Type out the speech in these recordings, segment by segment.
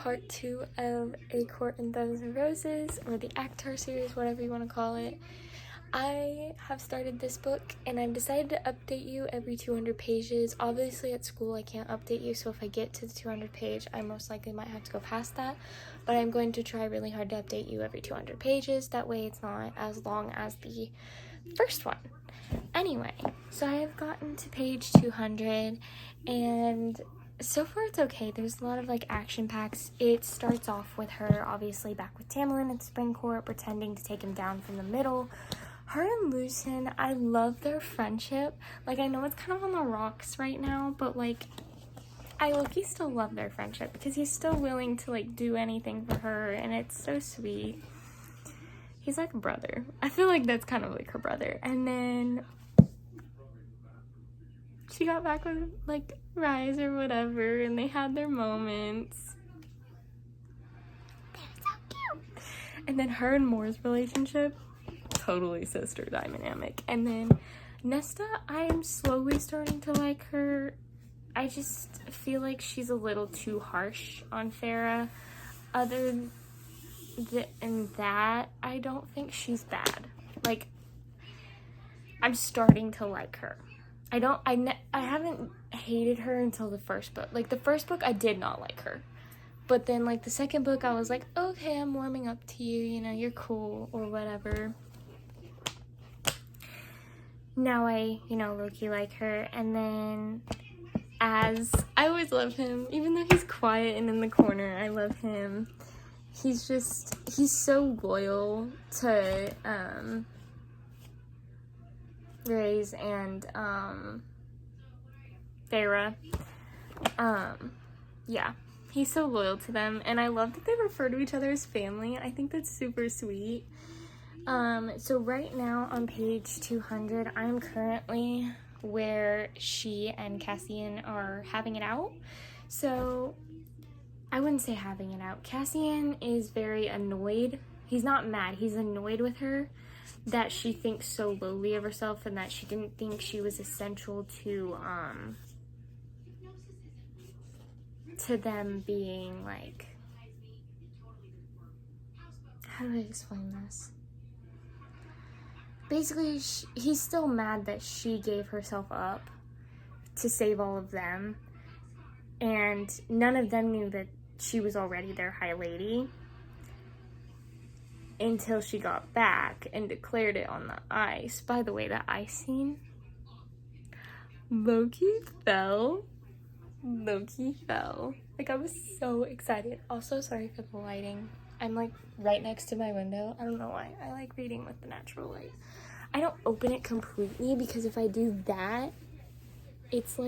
part 2 of A Court and Thousand Roses, or the ACOTAR series, whatever you want to call it. I have started this book, and I've decided to update you every 200 pages. Obviously, at school, I can't update you, so if I get to the 200 page, I most likely might have to go past that. But I'm going to try really hard to update you every 200 pages. That way, it's not as long as the first one. Anyway, so I have gotten to page 200, and so far it's okay. There's a lot of action packs. It starts off with her obviously back with Tamlin at Spring Court, pretending to take him down from the middle. Her and Lucen, I love their friendship. I know it's kind of on the rocks right now, but I low-key still love their friendship because he's still willing to do anything for her, and it's so sweet. He's like a brother. I feel like that's kind of like her brother. And then she got back with Rise or whatever, and they had their moments. They're so cute. And then her and Moore's relationship, totally sister dynamic. And then Nesta, I am slowly starting to like her. I just feel like she's a little too harsh on Farrah. Other than that, I don't think she's bad. I'm starting to like her. I haven't hated her until the first book. The first book, I did not like her. But then, the second book, I was like, okay, I'm warming up to you, you're cool, or whatever. Now I, low-key like her. And then, I always love him. Even though he's quiet and in the corner, I love him. He's so loyal to, Reyes and Farrah. Yeah, he's so loyal to them, and I love that they refer to each other as family. I think that's super sweet. So right now on page 200, I'm currently where she and Cassian are having it out. So I wouldn't say having it out. Cassian is very annoyed. He's not mad, he's annoyed with her that she thinks so lowly of herself and that she didn't think she was essential to them being how do I explain this? Basically, he's still mad that she gave herself up to save all of them, and none of them knew that she was already their High Lady until she got back and declared it on the ice. By the way, the ice scene, Loki fell. I was so excited. Also, sorry for the lighting. I'm right next to my window. I don't know why. I like reading with the natural light. I don't open it completely because if I do that, it's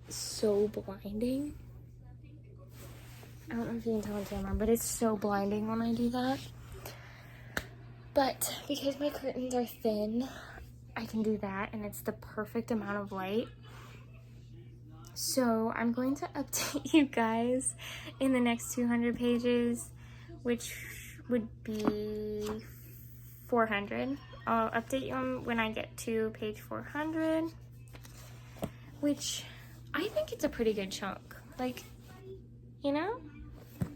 so blinding. I don't know if you can tell on camera, but it's so blinding when I do that. But because my curtains are thin, I can do that, and it's the perfect amount of light. So I'm going to update you guys in the next 200 pages, which would be 400. I'll update you when I get to page 400, which I think it's a pretty good chunk.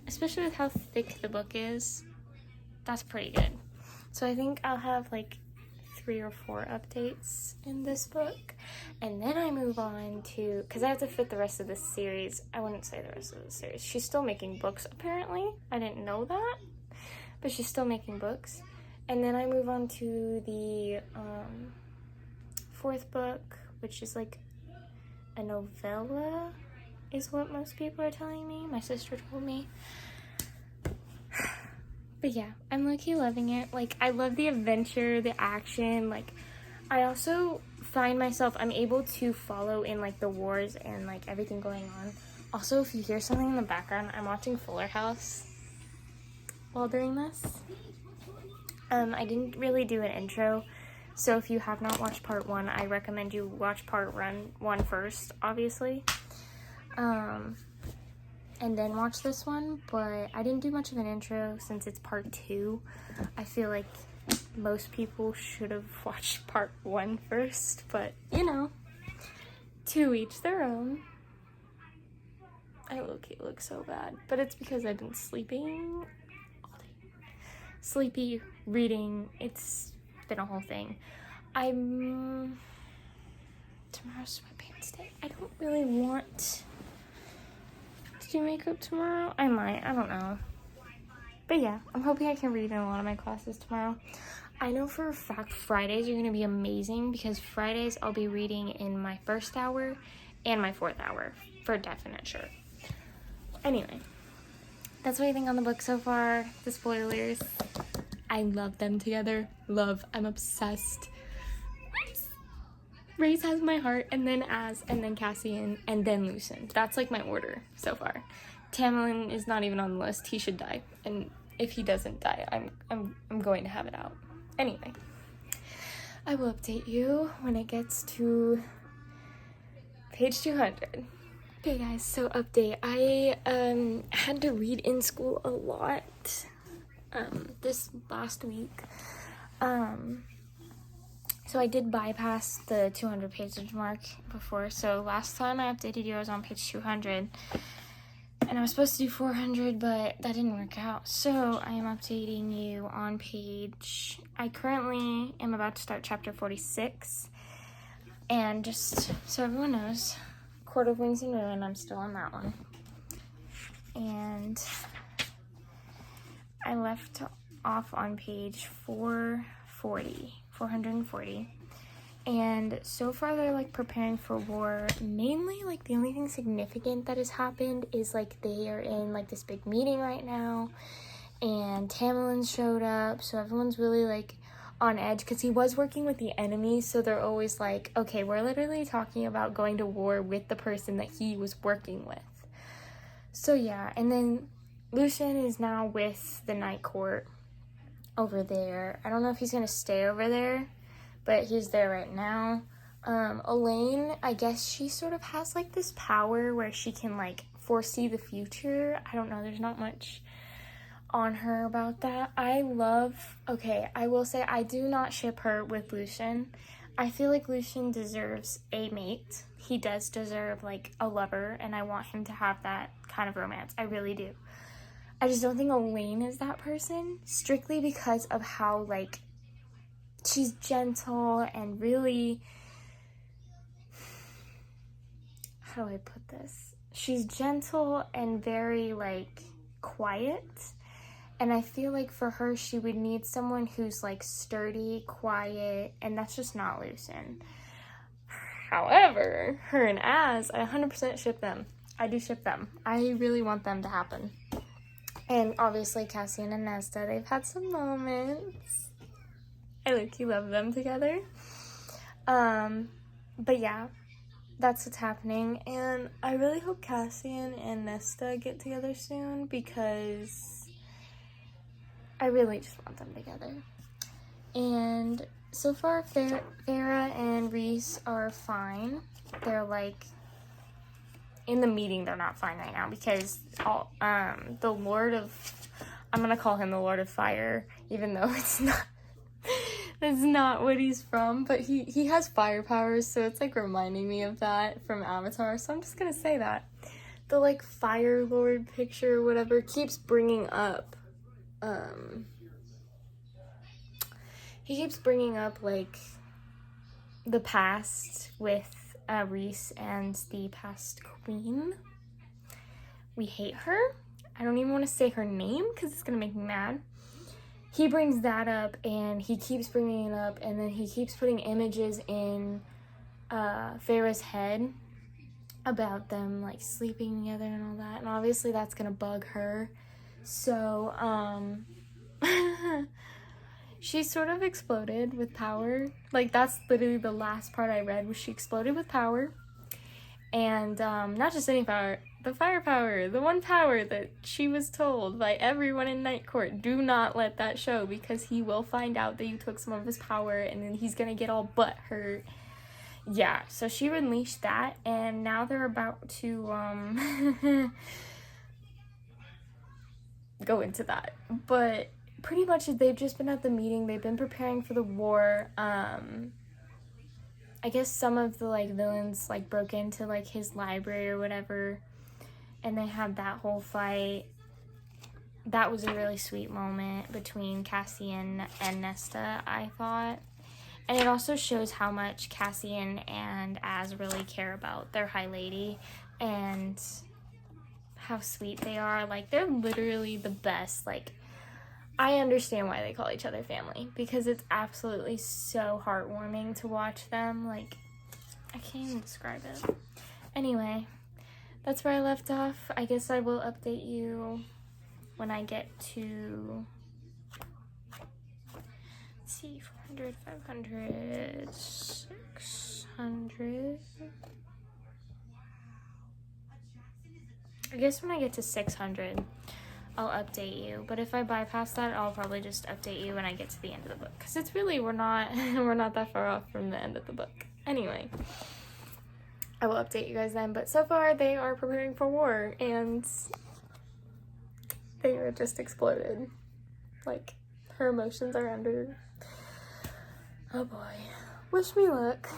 Especially with how thick the book is, that's pretty good. So I think I'll have 3 or 4 updates in this book, and then I move on to, because I have to fit the rest of this series. I wouldn't say the rest of the series. She's still making books, apparently. I didn't know that, but she's still making books. And then I move on to the 4th book, which is a novella, is what most people are telling me. My sister told me. But yeah, I'm low-key loving it. I love the adventure, the action. I also find myself, I'm able to follow in, the wars and, everything going on. Also, if you hear something in the background, I'm watching Fuller House while doing this. I didn't really do an intro, so if you have not watched part 1, I recommend you watch part 1 first, obviously. And then watch this one, but I didn't do much of an intro since it's part 2. I feel like most people should have watched part 1 first, but to each their own. I low-key look so bad, but it's because I've been sleeping all day. Sleepy, reading, it's been a whole thing. Tomorrow's sweatpants day. I don't really want to do makeup tomorrow. I might, I don't know. But yeah, I'm hoping I can read in a lot of my classes tomorrow. I know for a fact Fridays are going to be amazing because Fridays I'll be reading in my first hour and my fourth hour for definite sure. Anyway, that's what I think on the book so far. The spoilers, I love them together. I'm obsessed. Race has my heart, and then and then Cassian, and then Lucen. That's like my order so far. Tamlin is not even on the list. He should die, and if he doesn't die, I'm going to have it out. Anyway, I will update you when it gets to page 200. Okay guys, so update. I had to read in school a lot this last week. So I did bypass the 200 page mark before. So last time I updated you, I was on page 200. And I was supposed to do 400, but that didn't work out. So I am updating you on page... I currently am about to start chapter 46. And just so everyone knows, Court of Wings and Ruin, I'm still on that one. And I left off on page 440. And so far they're like preparing for war. Mainly like the only thing significant that has happened is like they are in like this big meeting right now, and Tamlin showed up, so everyone's really like on edge because he was working with the enemy, so they're always like, okay, we're literally talking about going to war with the person that he was working with. So yeah, and then Lucien is now with the Night Court over there. I don't know if he's gonna stay over there, but he's there right now. Elaine, I guess she sort of has like this power where she can like foresee the future. I don't know, there's not much on her about that. I will say I do not ship her with Lucien. I feel like Lucien deserves a mate. He does deserve like a lover, and I want him to have that kind of romance. I really do. I just don't think Elaine is that person, strictly because of how, like, she's gentle and really, how do I put this? She's gentle and very, like, quiet, and I feel like for her, she would need someone who's, like, sturdy, quiet, and that's just not Lucien. However, her and Az, I 100% ship them. I do ship them. I really want them to happen. And obviously Cassian and Nesta, they've had some moments. I low-key love them together. But yeah, that's what's happening. And I really hope Cassian and Nesta get together soon because I really just want them together. And so far, Farah and Rhys are fine. They're like... in the meeting, they're not fine right now because the Lord of... I'm going to call him the Lord of Fire, even though it's not what he's from, but he has fire powers, so it's like reminding me of that from ACOTAR, so I'm just going to say that. The like Fire Lord picture or whatever keeps bringing up, he keeps bringing up like the past with Rhys and the past queen. We hate her. I don't even want to say her name because it's going to make me mad. He brings that up and he keeps bringing it up, and then he keeps putting images in Farah's head about them like sleeping together and all that, and obviously that's going to bug her. So, she sort of exploded with power. Like, that's literally the last part I read, was she exploded with power. And, not just any power, the fire power, the one power that she was told by everyone in Night Court, do not let that show, because he will find out that you took some of his power, and then he's gonna get all butthurt. Yeah, so she unleashed that, and now they're about to, go into that. But pretty much they've just been at the meeting, they've been preparing for the war. I guess some of the like villains like broke into like his library or whatever, and they had that whole fight. That was a really sweet moment between Cassian and Nesta, I thought. And it also shows how much Cassian and Az really care about their High Lady and how sweet they are. Like, they're literally the best. Like, I understand why they call each other family, because it's absolutely so heartwarming to watch them. Like, I can't even describe it. Anyway, that's where I left off. I guess I will update you when I get to, let's see, 400, 500, 600. I guess when I get to 600, I'll update you. But if I bypass that, I'll probably just update you when I get to the end of the book. Because it's really, we're not that far off from the end of the book. Anyway, I will update you guys then. But so far, they are preparing for war. And they are just exploded. Like, her emotions are under... Oh boy. Wish me luck.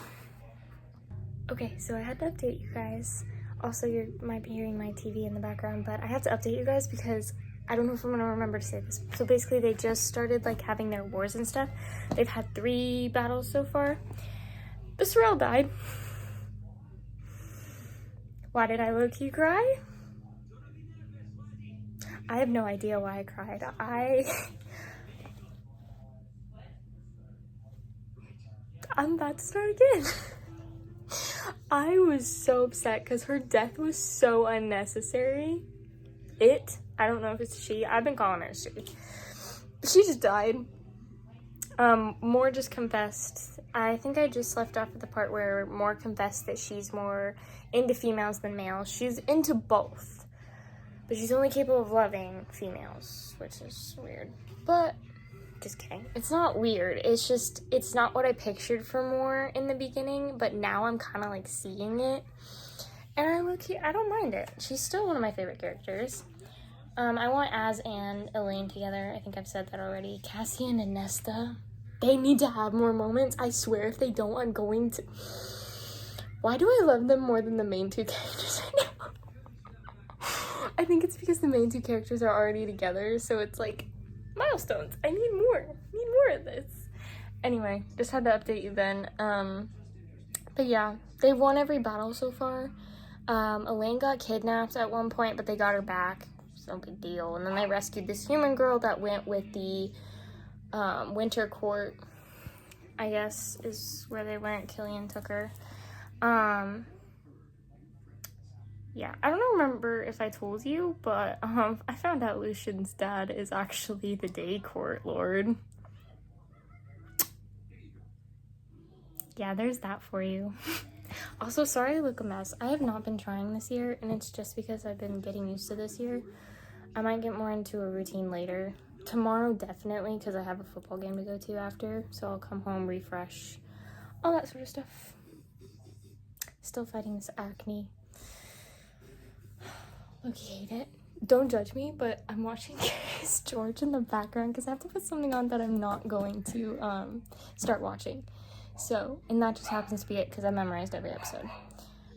Okay, so I had to update you guys. Also, you might be hearing my TV in the background, but I had to update you guys because I don't know if I'm gonna remember to say this. So basically, they just started like having their wars and stuff. They've had 3 battles so far. The Sorrel died. Why did I low-key cry? I have no idea why I cried. I'm about to start again. I was so upset because her death was so unnecessary. I don't know if it's she. I've been calling her she. She just died. Moore just confessed. I think I just left off at the part where Moore confessed that she's more into females than males. She's into both. But she's only capable of loving females, which is weird. But, just kidding. It's not weird. It's just, it's not what I pictured for Moore in the beginning, but now I'm kind of like seeing it. And I don't mind it. She's still one of my favorite characters. I want Az and Elaine together. I think I've said that already. Cassian and Nesta. They need to have more moments. I swear if they don't, I'm going to... Why do I love them more than the main 2 characters right now? I think it's because the main 2 characters are already together, so it's like, milestones. I need more. I need more of this. Anyway, just had to update you then. But yeah, they've won every battle so far. Elaine got kidnapped at one point, but they got her back. It's no big deal. And then they rescued this human girl that went with the Winter Court, I guess, is where they went. Killian took her. Yeah, I don't remember if I told you, but I found out Lucian's dad is actually the Day Court Lord. Yeah, there's that for you. Also, sorry I look a mess. I have not been trying this year, and it's just because I've been getting used to this year. I might get more into a routine later. Tomorrow, definitely, because I have a football game to go to after, so I'll come home, refresh, all that sort of stuff. Still fighting this acne. Low-key hate it. Don't judge me, but I'm watching Curious George in the background because I have to put something on that I'm not going to start watching. So, and that just happens to be it because I memorized every episode.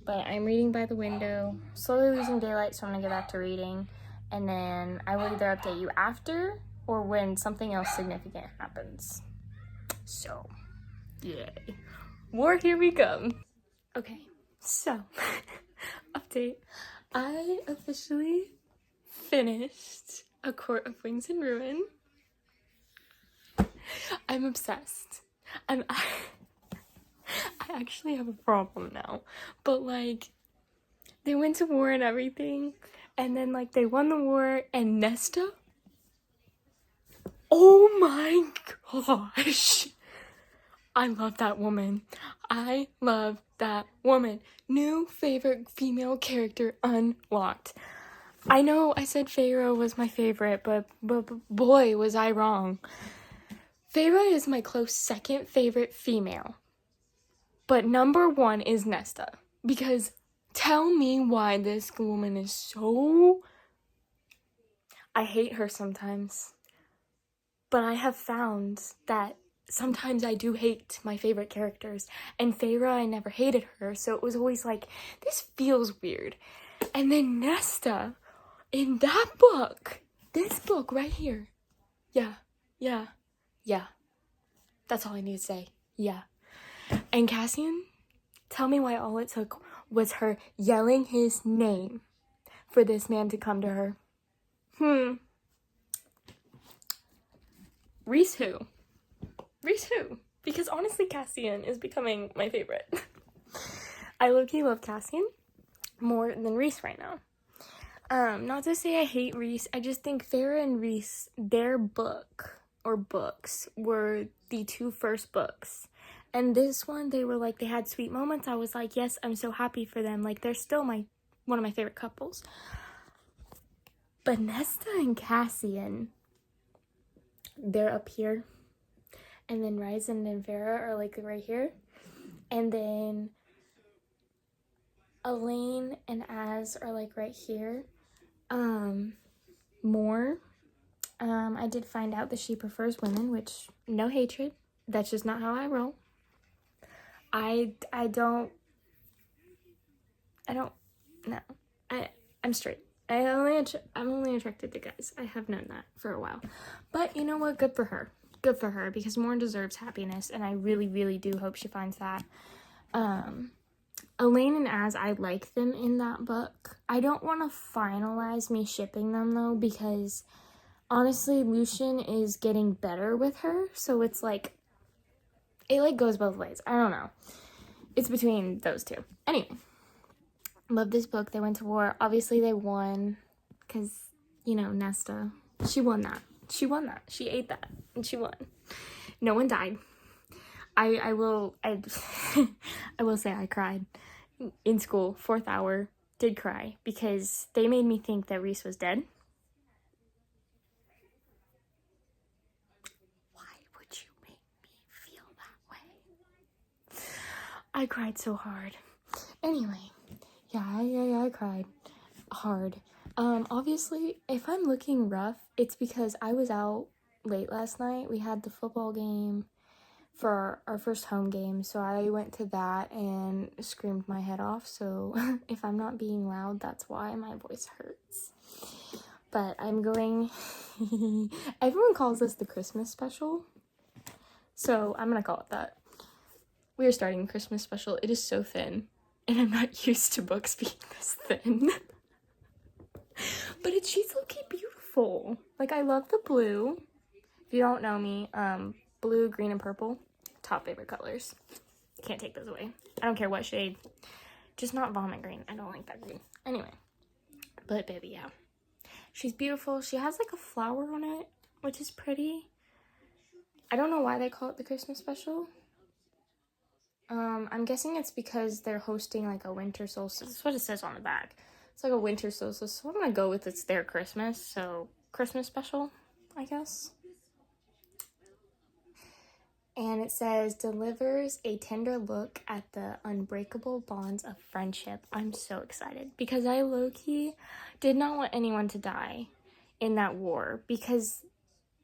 But I'm reading by the window, slowly losing daylight, so I'm gonna get back to reading. And then I will either update you after or when something else significant happens. So, yay. War, here we come. Okay, so, update. I officially finished A Court of Wings and Ruin. I'm obsessed. I actually have a problem now. But, like, they went to war and everything, and then, like, they won the war, and Nesta? Oh my gosh! I love that woman. I love that woman. New favorite female character unlocked. I know I said Feyre was my favorite, but boy, was I wrong. Feyre is my close second favorite female. But number 1 is Nesta. Because tell me why this woman is so... I hate her sometimes. But I have found that sometimes I do hate my favorite characters. And Feyre, I never hated her, so it was always like, this feels weird. And then Nesta in that book, this book right here. Yeah. That's all I need to say. Yeah. And Cassian, tell me why all it took was her yelling his name for this man to come to her. Reese who? Because honestly, Cassian is becoming my favorite. I low-key love Cassian more than Reese right now. Not to say I hate Reese, I just think Farrah and Reese, their book or books were the two first books. And this one, they were like, they had sweet moments. I was like, yes, I'm so happy for them. Like, they're still one of my favorite couples. But Nesta and Cassian, they're up here. And then Ryzen and Farrah are like right here. And then Elaine and Az are like right here. I did find out that she prefers women, which, no hatred. That's just not how I roll. I'm straight. I'm only attracted to guys. I have known that for a while. But you know what? Good for her. Good for her, because Morn deserves happiness, and I really, really do hope she finds that. Elaine and Az, I like them in that book. I don't want to finalize me shipping them, though, because honestly, Lucian is getting better with her, so it's like, it like goes both ways. I don't know. It's between those two. Anyway, love this book. They went to war. Obviously, they won, because, you know, Nesta, she won that. She ate that, and she won. No one died. I will say I cried in school, 4th hour, did cry, because they made me think that Reese was dead. Why would you make me feel that way? I cried so hard. Anyway, yeah, I cried hard. Obviously, if I'm looking rough, it's because I was out late last night. We had the football game for our first home game, so I went to that and screamed my head off. So if I'm not being loud, that's why my voice hurts. But I'm going... Everyone calls this the Christmas special, so I'm gonna call it that. We are starting a Christmas special. It is so thin, and I'm not used to books being this thin. But she's looking beautiful. Like, I love the blue. If you don't know me, blue, green, and purple, top favorite colors. Can't take those away. I don't care what shade. Just not vomit green. I don't like that green. Anyway. But baby, yeah. She's beautiful. She has like a flower on it, which is pretty. I don't know why they call it the Christmas special. I'm guessing it's because they're hosting like a winter solstice. That's what it says on the back. It's like a winter solstice, so I'm gonna go with it's their Christmas, so Christmas special, I guess. And it says, delivers a tender look at the unbreakable bonds of friendship. I'm so excited, because I low-key did not want anyone to die in that war, because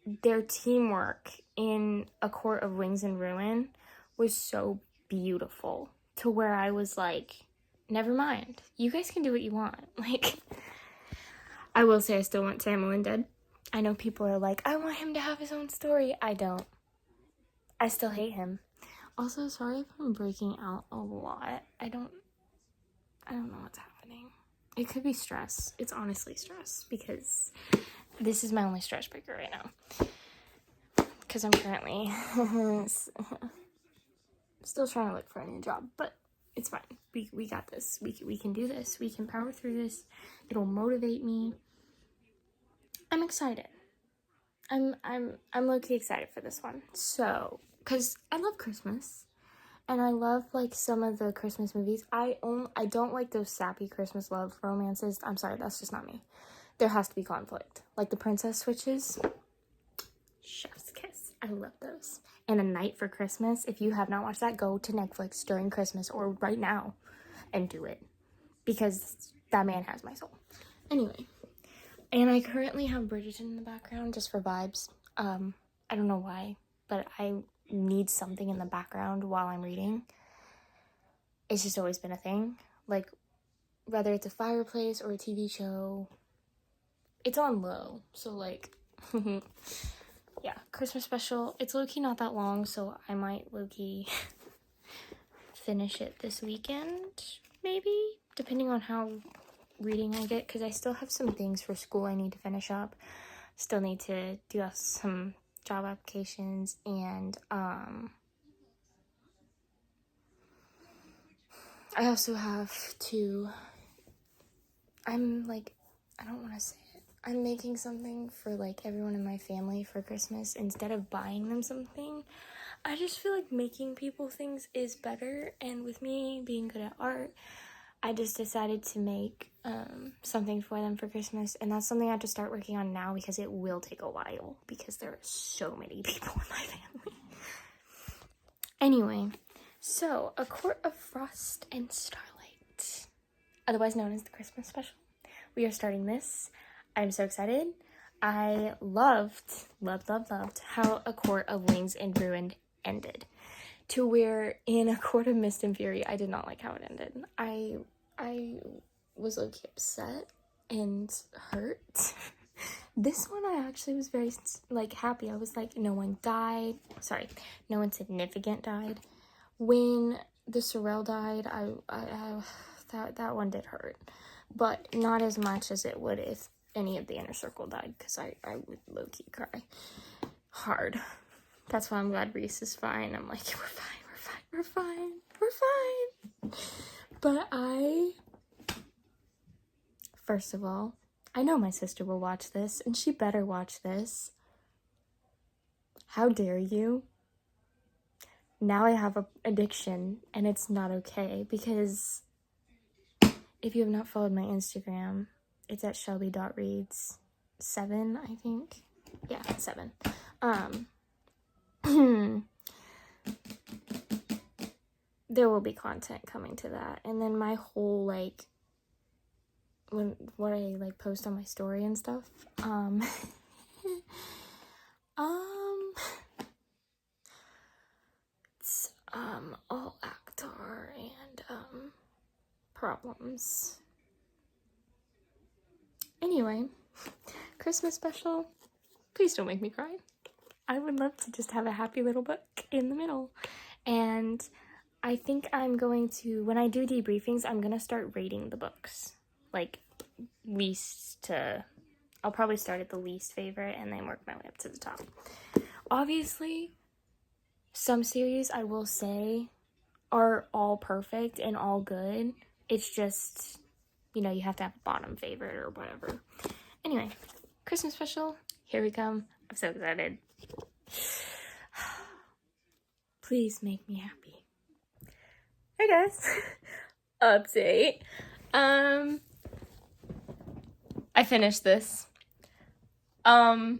their teamwork in A Court of Wings and Ruin was so beautiful, to where I was like, never mind, you guys can do what you want. Like, I will say I still want Tamlin dead. I know people are like, I want him to have his own story. I don't. I still hate him. Also, sorry if I'm breaking out a lot. I don't know what's happening. It could be stress. It's honestly stress, because this is my only stress breaker right now. Because I'm currently still trying to look for a new job, but it's fine. We got this. We can do this. We can power through this. It'll motivate me. I'm excited. I'm low-key excited for this one. So, because I love Christmas, and I love like some of the Christmas movies. I don't like those sappy Christmas love romances. I'm sorry, that's just not me. There has to be conflict. Like the princess switches. Chef's kiss. I love those. And A Night for Christmas. If you have not watched that, go to Netflix during Christmas or right now and do it, because that man has my soul. Anyway. And I currently have Bridgerton in the background just for vibes. I don't know why, but I need something in the background while I'm reading. It's just always been a thing. Like, whether it's a fireplace or a TV show, it's on low. So, like, yeah, Christmas special. It's low-key not that long, so I might low-key finish it this weekend, maybe, depending on how reading I get, because I still have some things for school I need to finish up. Still need to do some job applications, and I also have to, I'm like, I don't want to say it, I'm making something for like everyone in my family for Christmas instead of buying them something. I just feel like making people things is better, and with me being good at art, I just decided to make something for them for Christmas, and that's something I have to start working on now because it will take a while because there are so many people in my family. Anyway, so A Court of Frost and Starlight, otherwise known as the Christmas special. We are starting this. I'm so excited. I loved how A Court of Wings and Ruin ended. To where in A Court of Mist and Fury, I did not like how it ended. I was like upset and hurt. This one I actually was very like happy. I was like, no one died. Sorry, no one significant died. When the Sorrel died, that one did hurt, but not as much as it would if any of the inner circle died, because I would low-key cry hard. That's why I'm glad Reese is fine. I'm like, we're fine. But first of all, I know my sister will watch this, and she better watch this. How dare you? Now I have an addiction, and it's not okay, because if you have not followed my Instagram, it's at shelby.reads7, I think. Yeah, 7. There will be content coming to that, and then my whole, like, what I, like, post on my story and stuff, it's, all ACOTAR and, problems. Anyway, Christmas special, please don't make me cry. I would love to just have a happy little book in the middle. And I think I'm going to, when I do debriefings, I'm going to start rating the books. Like, least to, I'll probably start at the least favorite and then work my way up to the top. Obviously, some series, I will say, are all perfect and all good. It's just, you know, you have to have a bottom favorite or whatever. Anyway, Christmas special, here we come. I'm so excited. Please make me happy. Hey guys, update. I finished this. I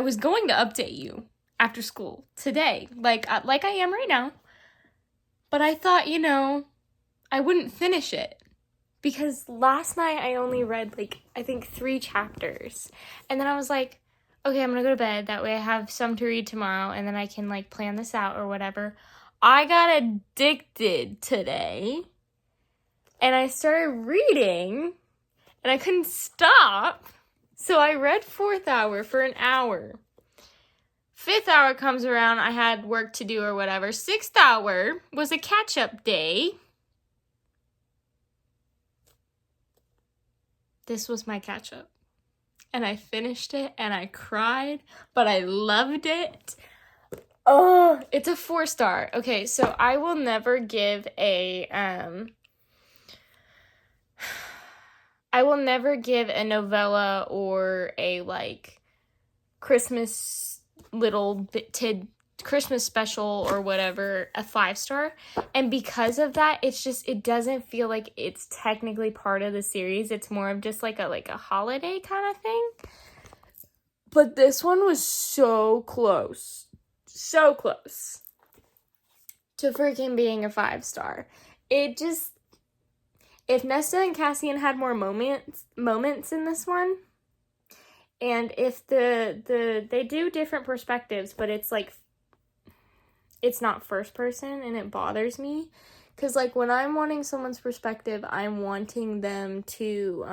was going to update you after school today, like I am right now. But I thought, you know, I wouldn't finish it. Because last night I only read, like, I think 3 chapters. And then I was like, okay, I'm gonna go to bed. That way I have some to read tomorrow, and then I can, like, plan this out or whatever. I got addicted today. And I started reading, and I couldn't stop. So I read 4th hour for an hour. 5th hour comes around, I had work to do or whatever. 6th hour was a catch-up day. This was my catch-up. And I finished it, and I cried, but I loved it. Oh, it's a 4-star. Okay, so I will never give a, I will never give a novella or a, like, Christmas Christmas special or whatever a 5-star, and because of that, it doesn't feel like it's technically part of the series. It's more of just like a holiday kind of thing. But this one was so close to freaking being a 5-star. It just, if Nesta and Cassian had more moments in this one, and if they do different perspectives, but it's like, it's not first person, and it bothers me, Because, like, when I'm wanting someone's perspective, I'm wanting them to,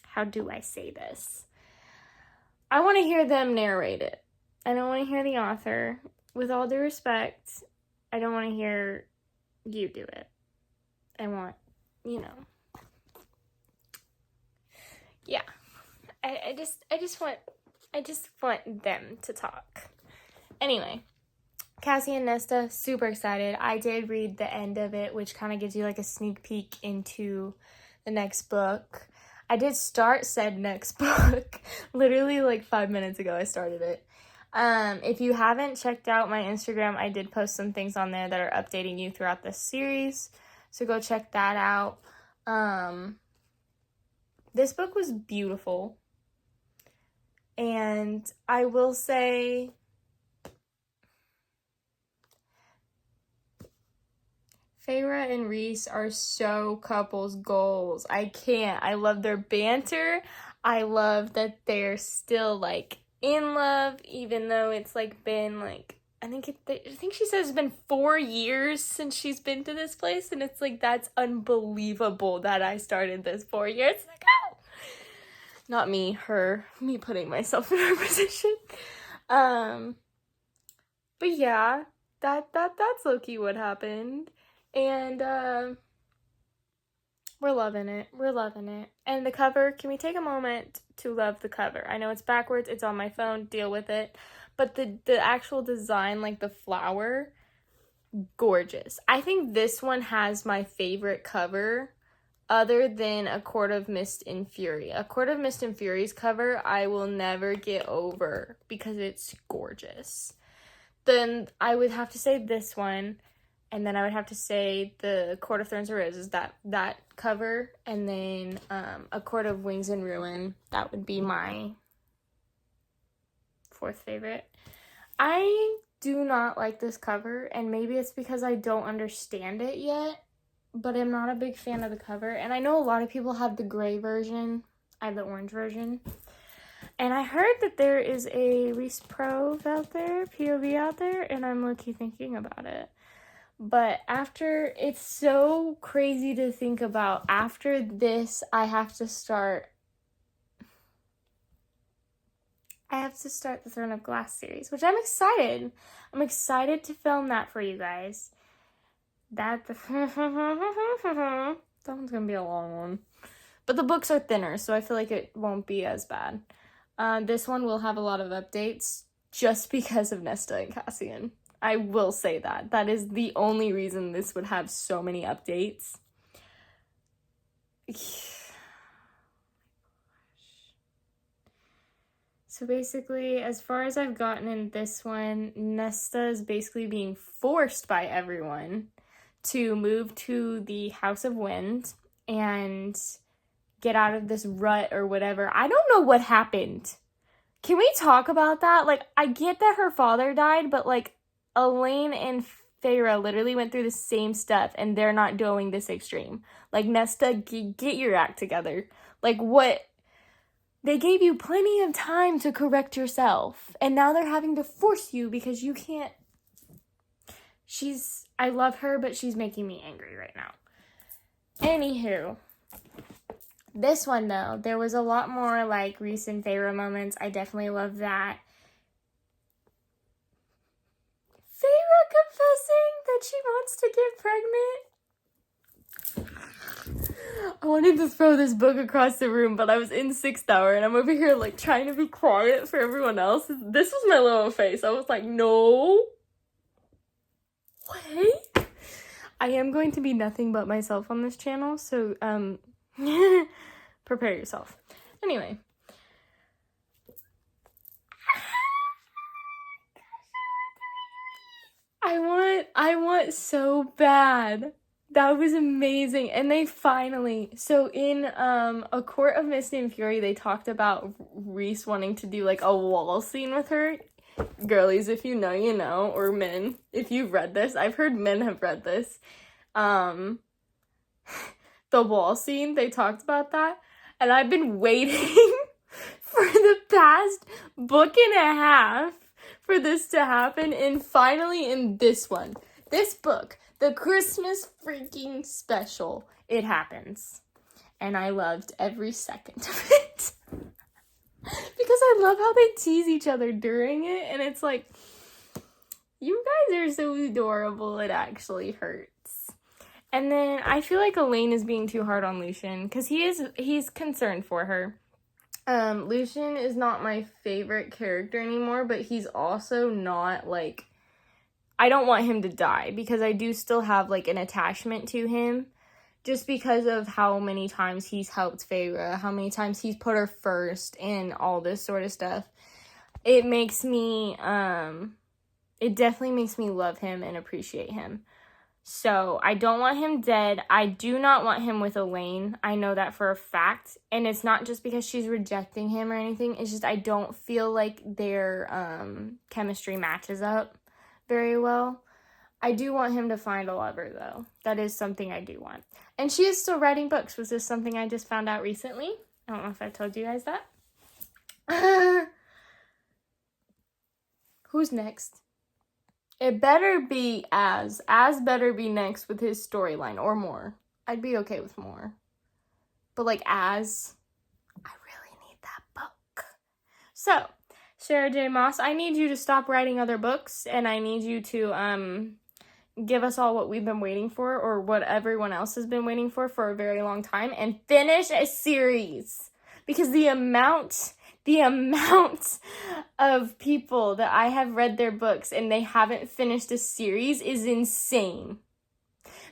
how do I say this? I want to hear them narrate it. I don't want to hear the author. With all due respect, I don't want to hear you do it. I want, you know. Yeah. I just want them to talk. Anyway, Cassie and Nesta, super excited. I did read the end of it, which kind of gives you like a sneak peek into the next book. I did start said next book literally like 5 minutes ago. I started it. If you haven't checked out my Instagram, I did post some things on there that are updating you throughout this series. So go check that out. This book was beautiful. And I will say, Feyre and Rhys are so couples goals. I can't. I love their banter. I love that they're still, like, in love, even though it's, like, been, like, I think she says it's been 4 years since she's been to this place, and it's, like, that's unbelievable that I started this 4 years ago. Not me, her. Me putting myself in her position. But yeah, that's low-key what happened. And, we're loving it. We're loving it. And the cover, can we take a moment to love the cover? I know it's backwards. It's on my phone. Deal with it. But the actual design, like the flower, gorgeous. I think this one has my favorite cover other than A Court of Mist and Fury. A Court of Mist and Fury's cover I will never get over because it's gorgeous. Then I would have to say this one, and then I would have to say the Court of Thorns and Roses, that cover, and then A Court of Wings and Ruin. That would be my 4th favorite. I do not like this cover, and maybe it's because I don't understand it yet, but I'm not a big fan of the cover. And I know a lot of people have the gray version. I have the orange version. And I heard that there is a Rhys POV out there, and I'm low-key thinking about it. But it's so crazy to think about. After this, I have to start the Throne of Glass series, which I'm excited. I'm excited to film that for you guys. That one's gonna be a long one. But the books are thinner, so I feel like it won't be as bad. This one will have a lot of updates just because of Nesta and Cassian. I will say that. That is the only reason this would have so many updates. So basically, as far as I've gotten in this one, Nesta is basically being forced by everyone to move to the House of Wind and get out of this rut or whatever. I don't know what happened. Can we talk about that? Like, I get that her father died, but, like, Elaine and Feyre literally went through the same stuff, and they're not doing this extreme. Like, Nesta, get your act together. Like, what? They gave you plenty of time to correct yourself, and now they're having to force you because you can't. I love her, but she's making me angry right now. Anywho, this one, though, there was a lot more, like, Rhys and Feyre moments. I definitely love that. Feyre confessing that she wants to get pregnant. I wanted to throw this book across the room, but I was in 6th hour, and I'm over here, like, trying to be quiet for everyone else. This was my little face. I was like, no. What? I am going to be nothing but myself on this channel, so, prepare yourself. Anyway. I want so bad. That was amazing. And they finally, so in A Court of Mist and Fury, they talked about Rhys wanting to do like a wall scene with her. Girlies, if you know, you know, or men, if you've read this. I've heard men have read this. The wall scene, they talked about that. And I've been waiting for the past book and a half for this to happen, and finally in this one, this book, The Christmas freaking special. It happens. And I loved every second of it. Because I love how they tease each other during it. And it's like, you guys are so adorable. It actually hurts. And then I feel like Elaine is being too hard on Lucien. Because he's concerned for her. Lucien is not my favorite character anymore. But he's also not, like... I don't want him to die. Because I do still have, like, an attachment to him. Just because of how many times he's helped Feyre, how many times he's put her first, and all this sort of stuff. It makes me, it definitely makes me love him and appreciate him. So, I don't want him dead. I do not want him with Elaine. I know that for a fact. And it's not just because she's rejecting him or anything. It's just I don't feel like their, chemistry matches up very well. I do want him to find a lover, though. That is something I do want. And she is still writing books. Was this something I just found out recently? I don't know if I told you guys that. Who's next? It better be Az. Az better be next with his storyline, or more. I'd be okay with more. But, like, Az, I really need that book. So, Sarah J. Maas, I need you to stop writing other books, and I need you to, give us all what we've been waiting for, or what everyone else has been waiting for a very long time, and finish a series. Because the amount of people that I have read their books and they haven't finished a series is insane.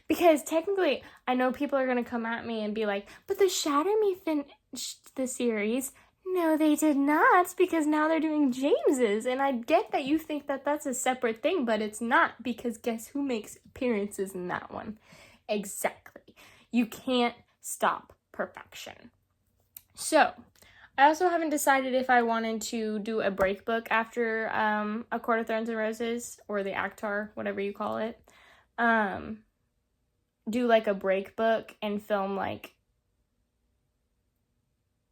Because technically, I know people are going to come at me and be like, but the Shatter Me finished the series. No, they did not, because now they're doing James's, and I get that you think that that's a separate thing, but it's not, because guess who makes appearances in that one? Exactly. You can't stop perfection. So, I also haven't decided if I wanted to do a break book after A Court of Thorns and Roses, or the ACOTAR, whatever you call it. Do like a break book and film like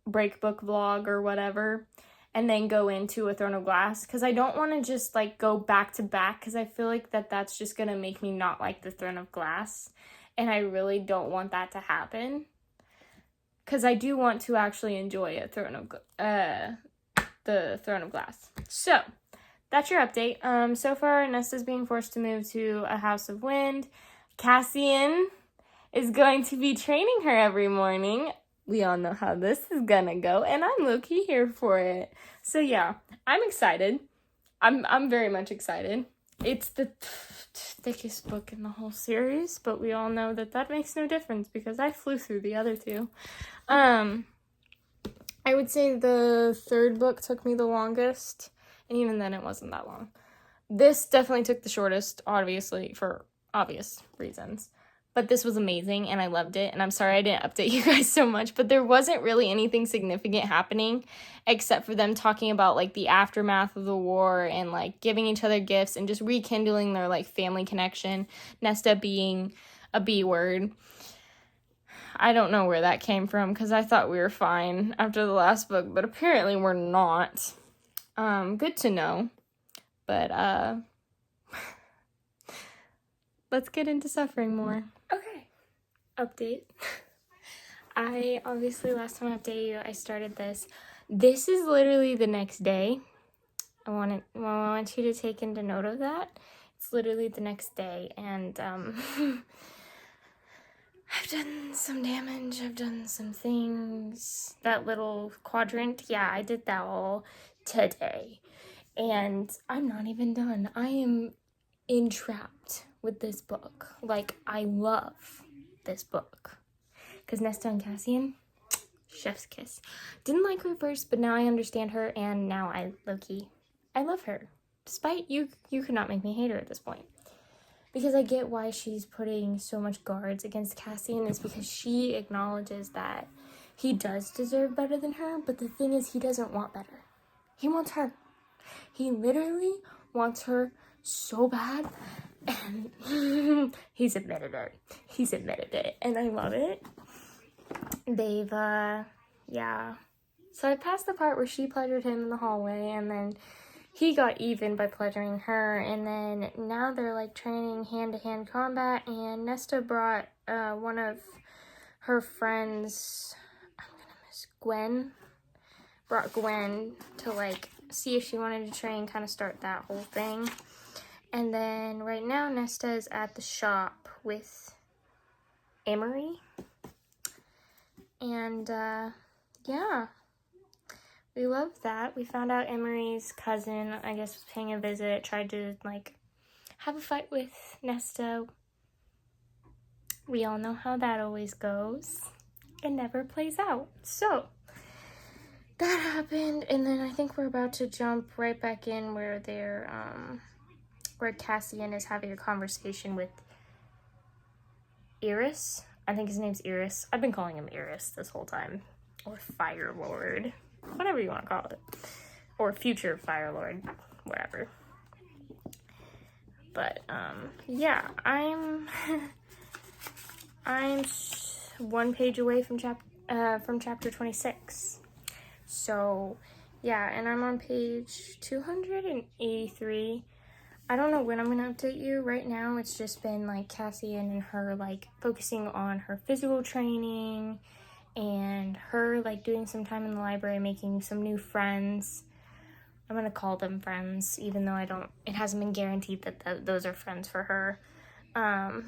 break book vlog or whatever, and then go into A Throne of Glass, because I don't want to just like go back to back, because I feel like that's just gonna make me not like the Throne of Glass, and I really don't want that to happen, because I do want to actually enjoy the Throne of Glass. So that's your update. So far, Nesta's being forced to move to a House of Wind. Cassian is going to be training her every morning. We all know how this is gonna go, and I'm low-key here for it. So yeah, I'm excited. I'm very much excited. It's the thickest book in the whole series, but we all know that makes no difference because I flew through the other two. I would say the third book took me the longest, and even then it wasn't that long. This definitely took the shortest, obviously, for obvious reasons. But this was amazing, and I loved it, and I'm sorry I didn't update you guys so much, but there wasn't really anything significant happening, except for them talking about, like, the aftermath of the war, and, like, giving each other gifts, and just rekindling their, like, family connection, Nesta being a B word. I don't know where that came from, because I thought we were fine after the last book, but apparently we're not. Good to know, but, let's get into suffering more. Okay, update. I obviously last time I updated you, I started this. This is literally the next day. I want you to take into note of that. It's literally the next day, and I've done some damage. I've done some things. That little quadrant, yeah, I did that all today, and I'm not even done. I am entrapped with this book. Like, I love this book. Because Nesta and Cassian, chef's kiss. Didn't like her first, but now I understand her, and now I love her. Despite you could not make me hate her at this point. Because I get why she's putting so much guards against Cassian, is because she acknowledges that he does deserve better than her, but the thing is, he doesn't want better. He wants her. He literally wants her so bad, and he's admitted it, and I love it. They've, yeah. So I passed the part where she pleasured him in the hallway, and then he got even by pleasuring her, and then now they're like training hand-to-hand combat, and Nesta brought one of her friends, I'm gonna miss Gwen, brought Gwen to like see if she wanted to train, kind of start that whole thing. And then right now Nesta is at the shop with Emery, and yeah, we love that. We found out Emery's cousin, I guess, was paying a visit, tried to like have a fight with Nesta. We all know how that always goes. It never plays out. So that happened, and then I think we're about to jump right back in where they're where Cassian is having a conversation with Iris. I think his name's Iris. I've been calling him Iris this whole time. Or Fire Lord. Whatever you want to call it. Or future Fire Lord. Whatever. But, yeah. I'm one page away from chapter 26. So, yeah. And I'm on page 283. I don't know when I'm gonna update you. Right now, it's just been like Cassian and her like focusing on her physical training and her like doing some time in the library, making some new friends. I'm gonna call them friends, even though it hasn't been guaranteed that those are friends for her. Her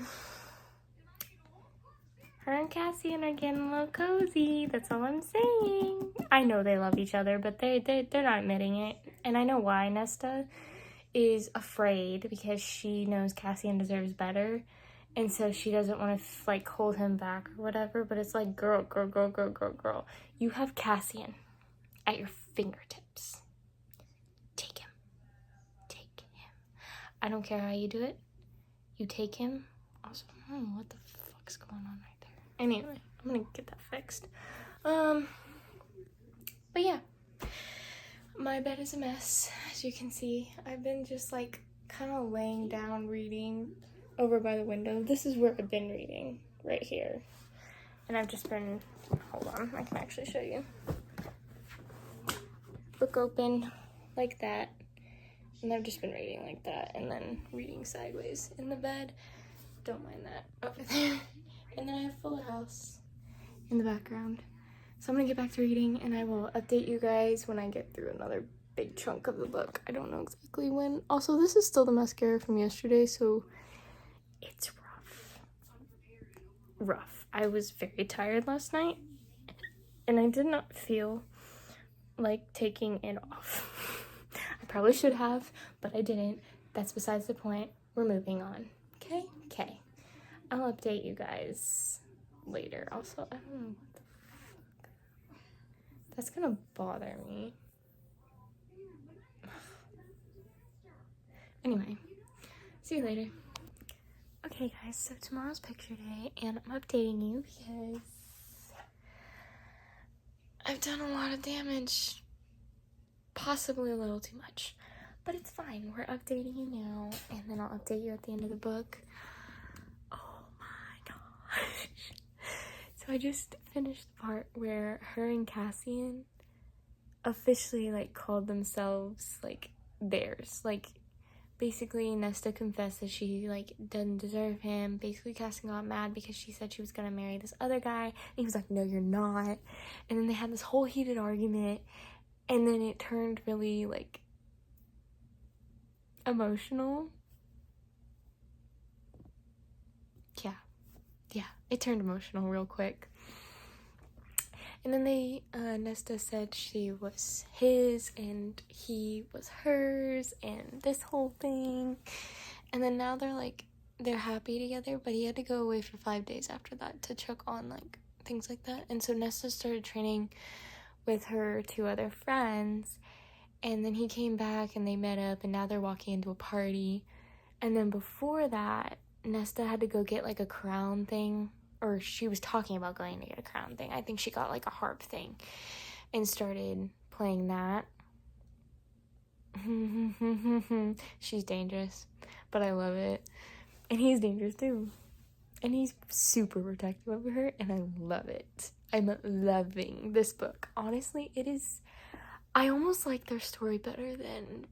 and Cassian are getting a little cozy. That's all I'm saying. I know they love each other, but they're not admitting it. And I know why. Nesta is afraid because she knows Cassian deserves better, and so she doesn't want to like hold him back or whatever. But it's like, girl, you have Cassian at your fingertips. Take him. I don't care how you do it. You take him. Also, what the fuck's going on right there? Anyway, I'm gonna get that fixed. But yeah. My bed is a mess, as you can see. I've been just like kind of laying down reading over by the window. This is where I've been reading, right here. And I've just been, hold on, I can actually show you. Book open like that. And I've just been reading like that, and then reading sideways in the bed. Don't mind that over there. And then I have Fuller House in the background. So I'm gonna get back to reading, and I will update you guys when I get through another big chunk of the book. I don't know exactly when. Also, this is still the mascara from yesterday, so it's rough. I was very tired last night, and I did not feel like taking it off. I probably should have, but I didn't. That's besides the point. We're moving on. Okay? I'll update you guys later. Also, I don't know what the fuck. That's gonna bother me. Anyway, see you later. Okay, guys, so tomorrow's picture day, and I'm updating you because I've done a lot of damage. Possibly a little too much. But it's fine. We're updating you now, and then I'll update you at the end of the book. Oh my gosh. So I just finished the part where her and Cassian officially, like, called themselves, like, theirs. Like, basically, Nesta confessed that she, like, doesn't deserve him. Basically, Cassian got mad because she said she was gonna marry this other guy. And he was like, no, you're not. And then they had this whole heated argument. And then it turned really, like, emotional. Yeah, it turned emotional real quick. And then Nesta said she was his and he was hers and this whole thing. And then now they're happy together, but he had to go away for 5 days after that to check on, like, things like that. And so Nesta started training with her 2 other friends, and then he came back and they met up, and now they're walking into a party. And then before that, Nesta had to go get, like, a crown thing, or she was talking about going to get a crown thing. I think she got, like, a harp thing and started playing that. She's dangerous, but I love it. And he's dangerous too. And he's super protective of her, and I love it. I'm loving this book. Honestly, it is... I almost like their story better than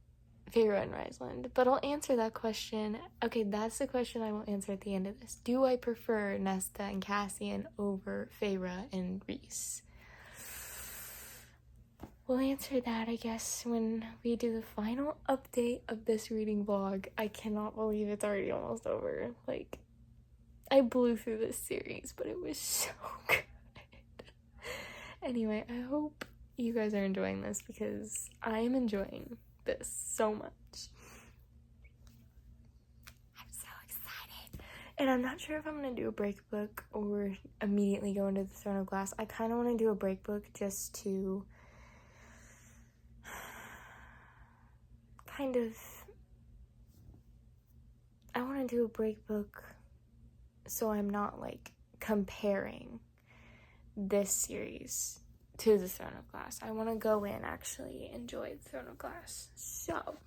Feyre and Rysland, but I'll answer that question. Okay, that's the question I will answer at the end of this. Do I prefer Nesta and Cassian over Feyre and Rhys? We'll answer that, I guess, when we do the final update of this reading vlog. I cannot believe it's already almost over. Like, I blew through this series, but it was so good. Anyway, I hope you guys are enjoying this because I am enjoying this so much. I'm so excited. And I'm not sure if I'm going to do a break book or immediately go into the Throne of Glass. I kind of want to do a break book just to I want to do a break book so I'm not like comparing this series to the Throne of Glass. I want to go in actually enjoy the Throne of Glass. So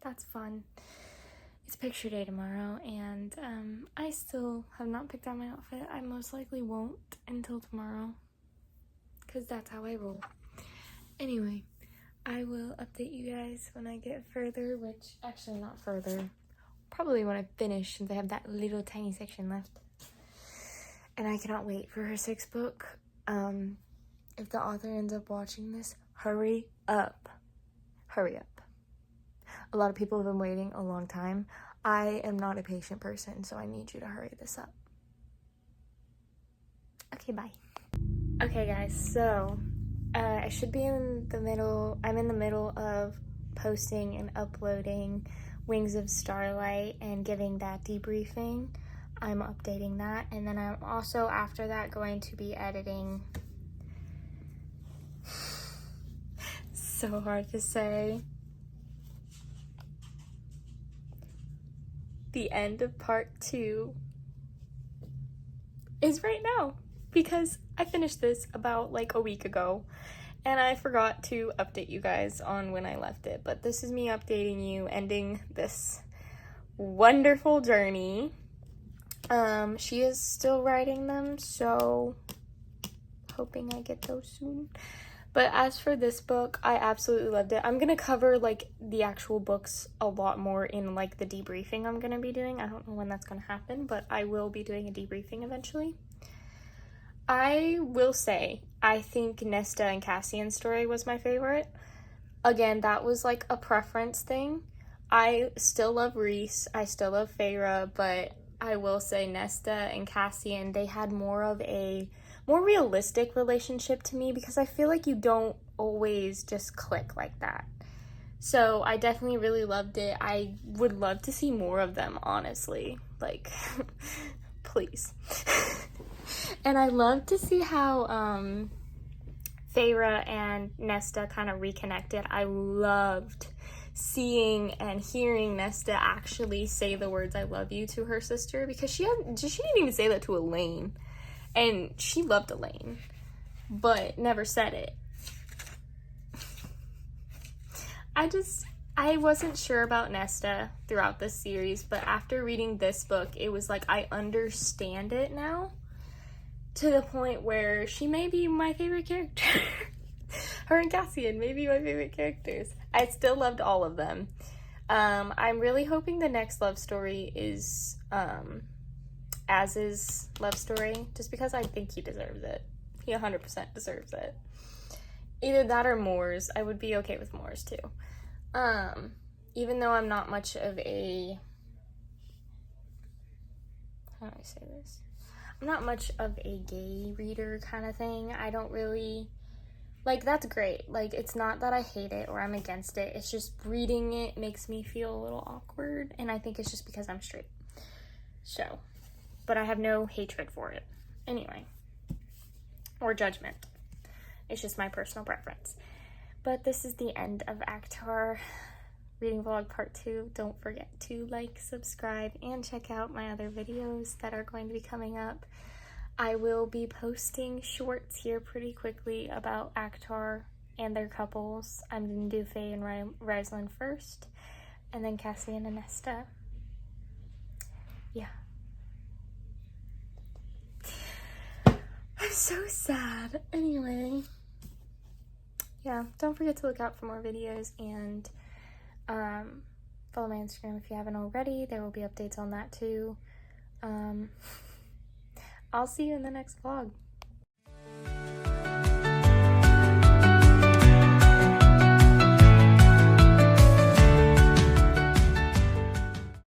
that's fun. It's picture day tomorrow, and I still have not picked out my outfit. I most likely won't until tomorrow because that's how I roll. Anyway, I will update you guys when I get further, which actually not further, probably when I finish since I have that little tiny section left. And I cannot wait for her 6th book. If the author ends up watching this, hurry up. Hurry up. A lot of people have been waiting a long time. I am not a patient person, so I need you to hurry this up. Okay, bye. Okay, guys, so I should be in the middle. I'm in the middle of posting and uploading Wings of Starlight and giving that debriefing. I'm updating that, and then I'm also after that going to be editing. So hard to say. The end of part 2 is right now because I finished this about like a week ago and I forgot to update you guys on when I left it, but this is me updating you, ending this wonderful journey. She is still writing them, so hoping I get those soon. But as for this book, I absolutely loved it. I'm gonna cover like the actual books a lot more in like the debriefing I'm gonna be doing. I don't know when that's gonna happen, but I will be doing a debriefing eventually. I will say, I think Nesta and Cassian's story was my favorite. Again, that was like a preference thing. I still love Rhys, I still love Feyre, but I will say Nesta and Cassian, they had more of a more realistic relationship to me because I feel like you don't always just click like that. So I definitely really loved it. I would love to see more of them, honestly. Like, please. And I love to see how Feyre and Nesta kind of reconnected. I loved seeing and hearing Nesta actually say the words "I love you" to her sister, because she didn't even say that to Elaine, and she loved Elaine, but never said it. I wasn't sure about Nesta throughout this series, but after reading this book, it was like I understand it now, to the point where she may be my favorite character. Her and Cassian may be my favorite characters. I still loved all of them. I'm really hoping the next love story is Az's love story, just because I think he deserves it. He 100% deserves it. Either that or Moore's. I would be okay with Moore's too. Even though I'm not much of a... How do I say this? I'm not much of a gay reader kind of thing. I don't really... Like, that's great. Like, it's not that I hate it or I'm against it. It's just reading it makes me feel a little awkward. And I think it's just because I'm straight. So, but I have no hatred for it. Anyway. Or judgment. It's just my personal preference. But this is the end of ACOTAR Reading Vlog Part 2. Don't forget to like, subscribe, and check out my other videos that are going to be coming up. I will be posting shorts here pretty quickly about ACOTAR and their couples. I'm going to do Faye and Rysland first, and then Cassian and Nesta. Yeah. I'm so sad. Anyway. Yeah, don't forget to look out for more videos, and Follow my Instagram if you haven't already. There will be updates on that too. I'll see you in the next vlog.